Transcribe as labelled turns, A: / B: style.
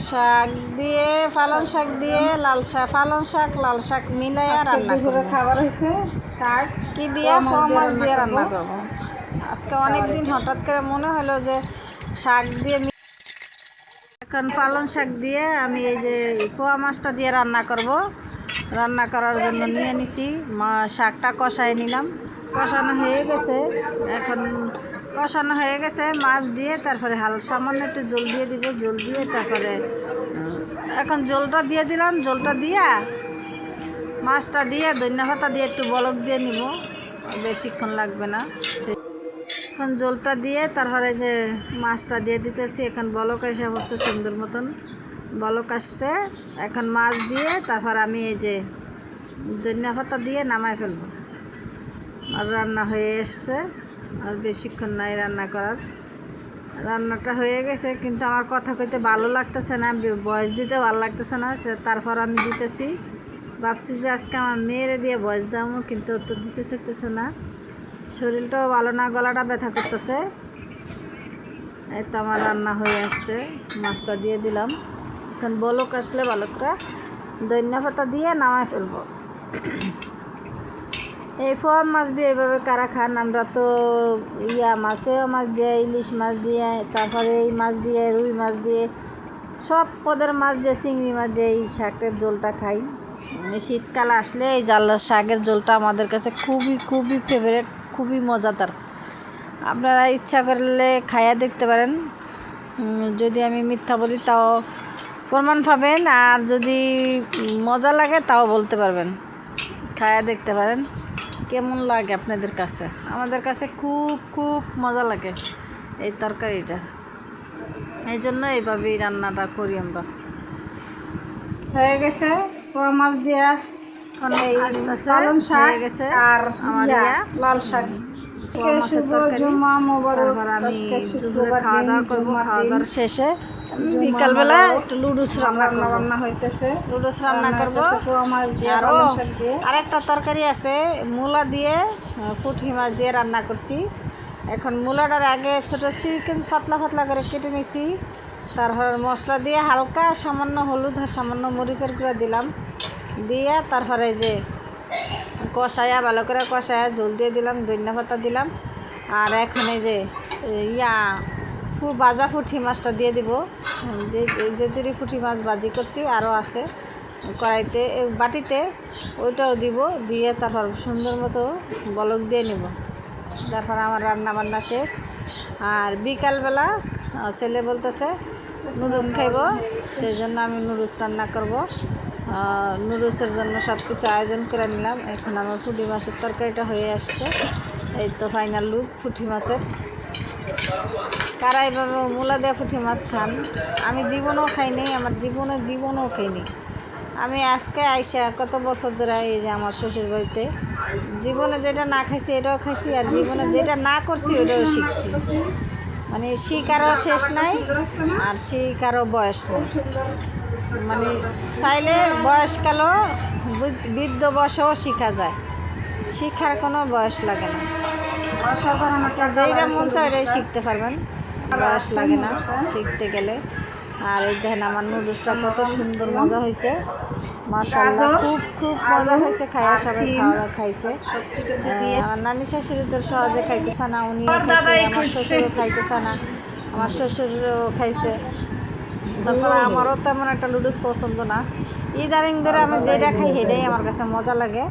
A: শাক দিয়ে পালং শাক দিয়ে লাল শাক পালং শাক লাল শাক মিলাইয়া রান্না করে
B: খাবার হয়েছে শাক
A: কি দিয়ে পোয়া মাছ দিয়ে রান্না করব। আজকে অনেক দিন হঠাৎ করে মনে হলো যে শাক দিয়ে এখন পালং শাক দিয়ে আমি এই যে পোয়া মাছটা দিয়ে রান্না করব। রান্না করার জন্য নিয়ে নিছি শাকটা কষাই নিলাম, কষানো হয়ে গেছে। এখন কষানো হয়ে গেছে মাছ দিয়ে, তারপরে সামান্য একটু জল দিয়ে দিব, জল দিয়ে তারপরে এখন জলটা দিয়ে দিলাম। জলটা দিয়া মাছটা দিয়ে ধনিয়া পাতা দিয়ে একটু বলক দিয়ে নিব, বেশিক্ষণ লাগবে না। এখন জলটা দিয়ে তারপরে যে মাছটা দিয়ে দিতেছি। এখন বলক এসে বসছে সুন্দর মতন বলক আসছে। এখন মাছ দিয়ে তারপর আমি এই যে ধনিয়া পাতা দিয়ে নামাই ফেলবো। আর রান্না হয়ে এসছে, আর বেশিক্ষণ নাই রান্না করার। রান্নাটা হয়ে গেছে, কিন্তু আমার কথা কইতে ভালো লাগতেছে না, ভয়েস দিতে ভালো লাগতেছে না। তারপর আমি দিতেছি, ভাবছি যে আজকে আমার মেয়েরে দিয়ে ভয়েস দামও, কিন্তু তো দিতে শিখতেছে না। শরীরটাও ভালো না, গলাটা ব্যথা করতেছে। এই তো আমার রান্না হয়ে আসছে, মাছটা দিয়ে দিলাম। এখন বলক আসলে ভালো করে ধনিয়া পাতা দিয়ে নামাই ফেলবো। এই পোয়া মাছ দিয়ে এইভাবে কারা খান? আমরা তো মাছেও মাছ দিয়ে, ইলিশ মাছ দিয়ে, তারপরে এই মাছ দিয়ে, রুই মাছ দিয়ে, সব পদের মাছ দিয়ে, চিংড়ি মাছ দিয়ে এই শাকের ঝোলটা খাই। শীতকাল আসলে এই শাকের ঝোলটা আমাদের কাছে খুবই খুবই ফেভারিট, খুবই মজাদার। আপনারা ইচ্ছা করলে খাইয়া দেখতে পারেন। যদি আমি মিথ্যা বলি তাও প্রমাণ পাবেন, আর যদি মজা লাগে তাও বলতে পারবেন। খাইয়া দেখতে পারেন কেমন লাগে আপনাদের কাছে। আমাদের কাছে খুব খুব মজা লাগে এই তরকারিটা, এই জন্য এইভাবেই রান্নাটা করি আমরা।
B: হয়ে গেছে পোয়া মাছ দিয়া পালং শাক
A: হয়ে গেছে
B: আর
A: আমার
B: লাল শাক।
A: পোয়া মাছের তরকারি। তারপর আমি দুপুরে খাওয়া দাওয়া করবো। খাওয়া দাওয়ার শেষে বিকালবেলা একটু লুডুস
B: রান্না হইতেছে,
A: লুডুস রান্না করবো।
B: পোয়া মাছ দিয়ে
A: আরও
B: পালং শাক দিয়ে।
A: আরেকটা তরকারি আছে মূলা দিয়ে, পুঁটি মাছ দিয়ে রান্না করছি। এখন মূলাটার আগে ছোটো চিকেন পাতলা পাতলা করে কেটে নিছি। তারপর মশলা দিয়ে হালকা সামান্য হলুদ আর সামান্য মরিচের গুঁড়া দিলাম, দিয়ে তারপরে যে কষায়া ভালো করে কষায়া ঝোল দিয়ে দিলাম, ধনিয়া পাতা দিলাম। আর এখন এই যে ভাজা পুঁটি মাছটা দিয়ে দিব। যে তিরি পুঁটি মাছ ভাজি করছি আরও আছে কড়াইতে, বাটিতে, ওইটাও দিব। দিয়ে তারপর সুন্দর মতো বলক দিয়ে নিব। তারপর আমার রান্না বান্না শেষ। আর বিকালবেলা ছেলে বলতেছে নুডলস খাইব, সেই জন্য আমি নুডলস রান্না করব। নুডলসের জন্য সব কিছু আয়োজন করে নিলাম। এখন আমার পুঁটি মাছের তরকারিটা হয়ে আসছে। এই তো ফাইনাল লুক পুঁটি মাছের। কারা এইভাবে মূলা দেওয়া পুঁটি মাছ খান? আমি জীবনেও খাইনি, আমার জীবনেও খাইনি। আমি আজকে আইসা কত বছর ধরে এই যে আমার শ্বশুর বাড়িতে জীবনে যেটা না খাইছি এটাও খাইছি, আর জীবনে যেটা না করছি ওটাও শিখছি। মানে শিখারও শেষ নাই, আর শিখারও বয়স নেই। মানে চাইলে বয়সকালও বৃদ্ধ বয়সেও শেখা যায়, শিখার কোনো বয়স লাগে না।
B: অসাধারণ একটা
A: যেইটা মন চায় ওইটাই শিখতে পারবেন, বয়স লাগে না শিখতে গেলে। আর এই দেখেন আমার নুডলসটা কত সুন্দর মজা হয়েছে, মাশাআল্লাহ, খুব খুব মজা হয়েছে। খাইয়া সবাই খাওয়া খাইছে। আমার নানি শাশুড়ি তো সহজে খাইতেছে না, উনিও খাইছে, আমার শ্বশুরও খাইতেছে না, আমার শ্বশুরও খাইছে। তারপরে আমারও তেমন একটা লুডুস পছন্দ না। ইদানিং ধরে আমি যেটা খাই সেটাই আমার কাছে মজা লাগে।